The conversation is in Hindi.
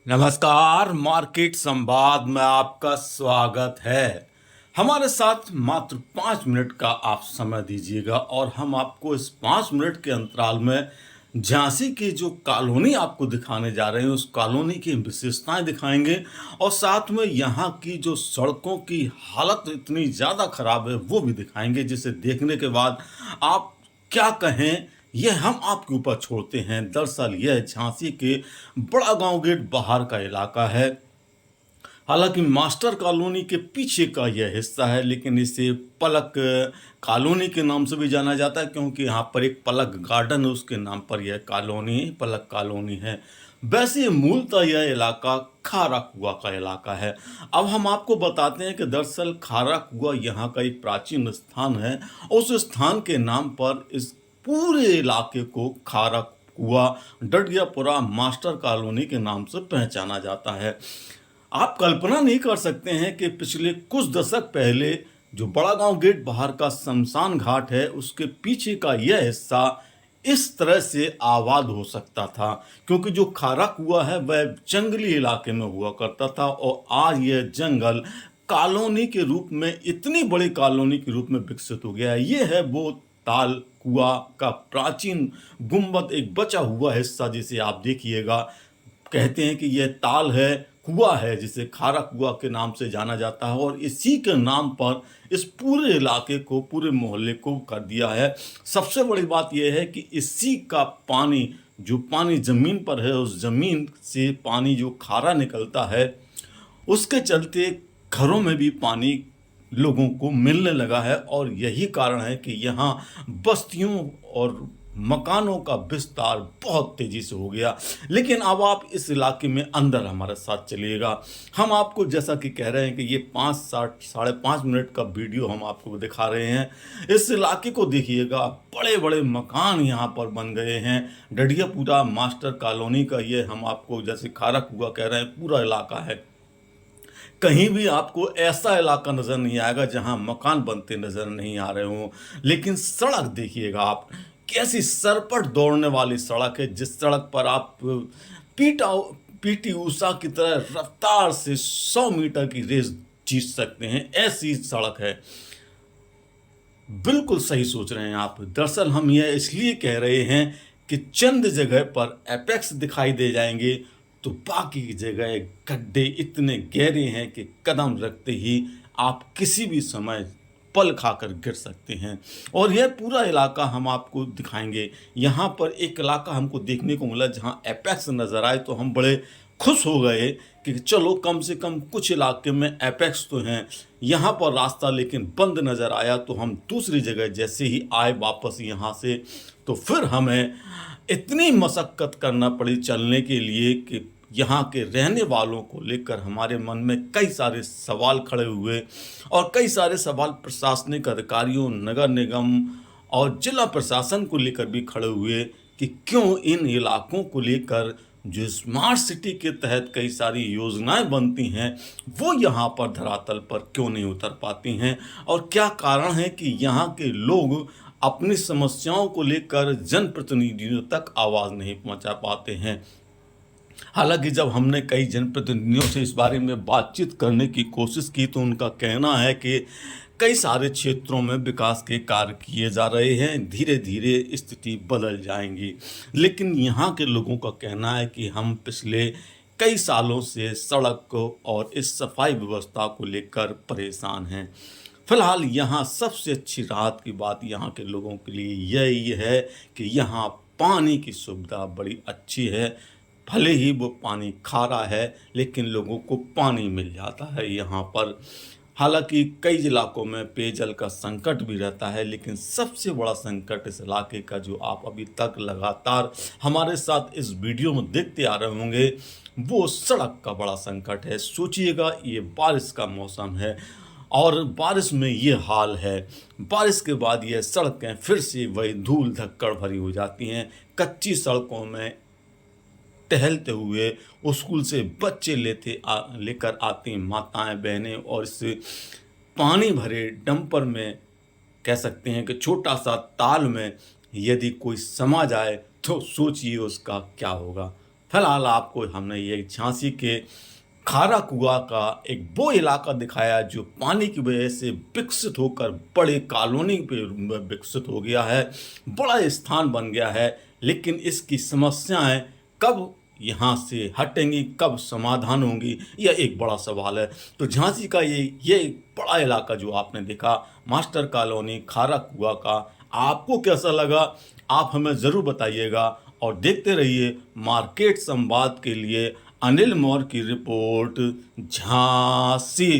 नमस्कार, मार्केट संवाद में आपका स्वागत है। हमारे साथ मात्र 5 मिनट का आप समय दीजिएगा और हम आपको इस 5 मिनट के अंतराल में झांसी की जो कॉलोनी आपको दिखाने जा रहे हैं, उस कॉलोनी की विशेषताएं दिखाएंगे और साथ में यहाँ की जो सड़कों की हालत इतनी ज़्यादा खराब है, वो भी दिखाएंगे, जिसे देखने के बाद आप क्या कहें, यह हम आपके ऊपर छोड़ते हैं। दरअसल यह झांसी के बड़ा गांव गेट बाहर का इलाका है। हालांकि मास्टर कॉलोनी के पीछे का यह हिस्सा है, लेकिन इसे पलक कॉलोनी के नाम से भी जाना जाता है, क्योंकि यहाँ पर एक पलक गार्डन है, उसके नाम पर यह कॉलोनी पलक कॉलोनी है। वैसे ये मूलतः यह इलाका खारा कुआ का इलाका है। अब हम आपको बताते हैं कि दरअसल खारा कुआ यहाँ का एक प्राचीन स्थान है। उस स्थान के नाम पर इस पूरे इलाके को खारा कुआ डडगियापुरा मास्टर कॉलोनी के नाम से पहचाना जाता है। आप कल्पना नहीं कर सकते हैं कि पिछले कुछ दशक पहले जो बड़ा गांव गेट बाहर का शमशान घाट है, उसके पीछे का यह हिस्सा इस तरह से आबाद हो सकता था, क्योंकि जो खारा कुआ है वह जंगली इलाके में हुआ करता था और आज यह जंगल कॉलोनी के रूप में, इतनी बड़ी कॉलोनी के रूप में विकसित हो गया है। ये है वो ताल कुआ का प्राचीन गुंबद, एक बचा हुआ हिस्सा जिसे आप देखिएगा। कहते हैं कि यह ताल है, कुआ है, जिसे खारा कुआ के नाम से जाना जाता है और इसी के नाम पर इस पूरे इलाके को, पूरे मोहल्ले को कर दिया है। सबसे बड़ी बात यह है कि इसी का पानी, जो पानी ज़मीन पर है, उस ज़मीन से पानी जो खारा निकलता है, उसके चलते घरों में भी पानी लोगों को मिलने लगा है और यही कारण है कि यहाँ बस्तियों और मकानों का विस्तार बहुत तेजी से हो गया। लेकिन अब आप इस इलाके में अंदर हमारे साथ चलिएगा। हम आपको, जैसा कि कह रहे हैं कि ये 5-5.5 मिनट का वीडियो हम आपको दिखा रहे हैं, इस इलाके को देखिएगा। बड़े बड़े मकान यहाँ पर बन गए हैं। डडियापुरा मास्टर कॉलोनी का ये, हम आपको जैसे खारा कुआ कह रहे हैं, पूरा इलाका है। कहीं भी आपको ऐसा इलाका नज़र नहीं आएगा जहां मकान बनते नज़र नहीं आ रहे हों। लेकिन सड़क देखिएगा आप, कैसी सरपट दौड़ने वाली सड़क है, जिस सड़क पर आप पीटा पीटी ऊषा की तरह रफ्तार से 100 मीटर की रेस जीत सकते हैं, ऐसी सड़क है। बिल्कुल सही सोच रहे हैं आप। दरअसल हम यह इसलिए कह रहे हैं कि चंद जगह पर एपेक्स दिखाई दे जाएंगे, तो बाकी की जगह गड्ढे इतने गहरे हैं कि कदम रखते ही आप किसी भी समय पल खाकर गिर सकते हैं। और यह पूरा इलाका हम आपको दिखाएंगे। यहाँ पर एक इलाका हमको देखने को मिला जहाँ एपेक्स नज़र आए, तो हम बड़े खुश हो गए कि चलो कम से कम कुछ इलाके में एपेक्स तो हैं। यहाँ पर रास्ता लेकिन बंद नज़र आया, तो हम दूसरी जगह जैसे ही आए वापस यहाँ से, तो फिर हमें इतनी मशक्क़त करना पड़ी चलने के लिए कि यहाँ के रहने वालों को लेकर हमारे मन में कई सारे सवाल खड़े हुए और कई सारे सवाल प्रशासनिक अधिकारियों, नगर निगम और जिला प्रशासन को लेकर भी खड़े हुए कि क्यों इन इलाकों को लेकर जो स्मार्ट सिटी के तहत कई सारी योजनाएं बनती हैं, वो यहाँ पर धरातल पर क्यों नहीं उतर पाती हैं, और क्या कारण है कि यहाँ के लोग अपनी समस्याओं को लेकर जनप्रतिनिधियों तक आवाज़ नहीं पहुँचा पाते हैं। हालांकि जब हमने कई जनप्रतिनिधियों से इस बारे में बातचीत करने की कोशिश की, तो उनका कहना है कि कई सारे क्षेत्रों में विकास के कार्य किए जा रहे हैं, धीरे धीरे स्थिति बदल जाएंगी। लेकिन यहाँ के लोगों का कहना है कि हम पिछले कई सालों से सड़क को और इस सफाई व्यवस्था को लेकर परेशान हैं। फिलहाल यहाँ सबसे अच्छी राहत की बात यहाँ के लोगों के लिए यही है कि यहाँ पानी की सुविधा बड़ी अच्छी है। भले ही वो पानी खारा है, लेकिन लोगों को पानी मिल जाता है यहाँ पर। हालांकि कई इलाकों में पेयजल का संकट भी रहता है, लेकिन सबसे बड़ा संकट इस इलाके का, जो आप अभी तक लगातार हमारे साथ इस वीडियो में देखते आ रहे होंगे, वो सड़क का बड़ा संकट है। सोचिएगा, ये बारिश का मौसम है और बारिश में ये हाल है। बारिश के बाद ये सड़कें फिर से वही धूल धक्कड़ भरी हो जाती हैं। कच्ची सड़कों में टहलते हुए स्कूल से बच्चे लेकर आती माताएं बहनें, और इस पानी भरे डंपर में, कह सकते हैं कि छोटा सा ताल में, यदि कोई समा जाए तो सोचिए उसका क्या होगा। फिलहाल आपको हमने ये झांसी के खारा कुआं का एक वो इलाका दिखाया जो पानी की वजह से विकसित होकर बड़े कॉलोनी पे विकसित हो गया है, बड़ा स्थान बन गया है। लेकिन इसकी समस्याएं कब यहाँ से हटेंगी, कब समाधान होंगी, यह एक बड़ा सवाल है। तो झांसी का ये एक बड़ा इलाका जो आपने देखा, मास्टर कॉलोनी खारा कुआं का, आपको कैसा लगा आप हमें ज़रूर बताइएगा। और देखते रहिए मार्केट संवाद के लिए अनिल मौर्य की रिपोर्ट झांसी।